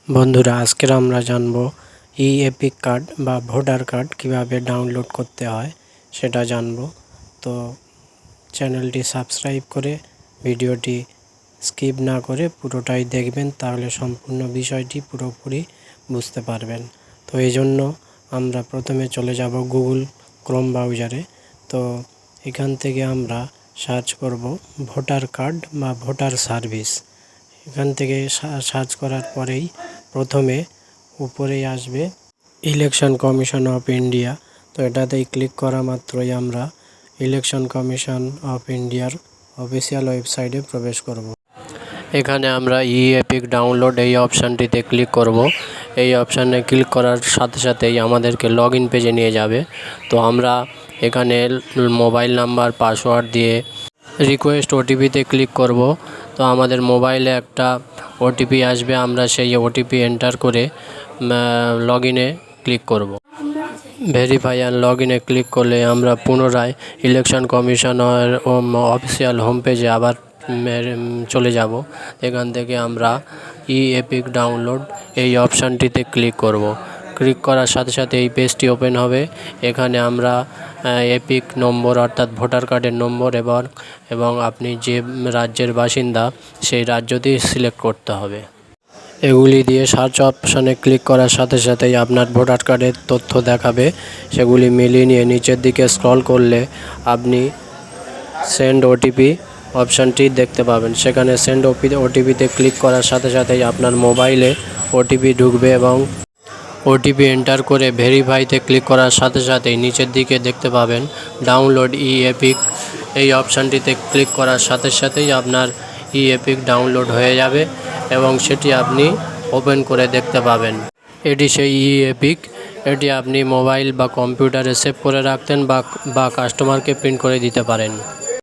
বন্ধুরা, আজকের আমরা জানব ই-এপিক কার্ড বা ভোটার কার্ড কিভাবে ডাউনলোড করতে হয় সেটা জানব। তো চ্যানেলটি সাবস্ক্রাইব করে ভিডিওটি স্কিপ না করে পুরোটাই দেখবেন, তাহলে সম্পূর্ণ বিষয়টি পুরোপুরি বুঝতে পারবেন। তো এই জন্য আমরা প্রথমে চলে যাব গুগল ক্রোম ব্রাউজারে। তো এখান থেকে আমরা সার্চ করব ভোটার কার্ড বা ভোটার সার্ভিস। এখান থেকে সার্চ করার পরেই প্রথমে উপরেই আসবে ইলেকশন কমিশন অফ ইন্ডিয়া। তো এটাতেই ক্লিক করা মাত্রই আমরা ইলেকশন কমিশন অফ ইন্ডিয়ার অফিসিয়াল ওয়েবসাইটে প্রবেশ করব। এখানে আমরা ই-এপিক ডাউনলোড এই অপশানটিতে ক্লিক করব। এই অপশানে ক্লিক করার সাথে সাথেই আমাদেরকে লগ ইন পেজে নিয়ে যাবে। তো আমরা এখানে মোবাইল নাম্বার, পাসওয়ার্ড দিয়ে রিকোয়েস্ট ওটিপিতে ক্লিক করব। তো আমাদের মোবাইলে একটা ওটিপি আসবে, আমরা সেই ওটিপি এন্টার করে লগ ইনে ক্লিক করব। ভেরিফাই অ্যান্ড লগ ইনে ক্লিক করলে আমরা পুনরায় ইলেকশন কমিশনের অফিসিয়াল হোম পেজে আবার চলে যাব। এখান থেকে আমরা ই-এপিক ডাউনলোড এই অপশানটিতে ক্লিক করব। ক্লিক করার সাথে সাথে এই পেজটি ওপেন হবে। এখানে আমরা এপিক নম্বর অর্থাৎ ভোটার কার্ডের নম্বর এবং আপনি যে রাজ্যের বাসিন্দা সেই রাজ্যটি সিলেক্ট করতে হবে। এগুলি দিয়ে সার্চ অপশানে ক্লিক করার সাথে সাথেই আপনার ভোটার কার্ডের তথ্য দেখাবে। সেগুলি মিলিয়ে নিয়ে নিচের দিকে স্ক্রল করলে আপনি সেন্ড ওটিপি অপশানটি দেখতে পাবেন। সেখানে সেন্ড ওটিপিতে ক্লিক করার সাথে সাথেই আপনার মোবাইলে ওটিপি ঢুকবে এবং ওটিপি এন্টার করে ভেরিফাইতে ক্লিক করার সাথে সাথেই নিচের দিকে দেখতে পাবেন ডাউনলোড ই-এপিক। এই অপশানটিতে ক্লিক করার সাথে সাথেই আপনার ই-এপিক ডাউনলোড হয়ে যাবে এবং সেটি আপনি ওপেন করে দেখতে পাবেন। এটি সেই ই-এপিক। এটি আপনি মোবাইল বা কম্পিউটারে সেভ করে রাখতেন বা কাস্টমারকে প্রিন্ট করে দিতে পারেন।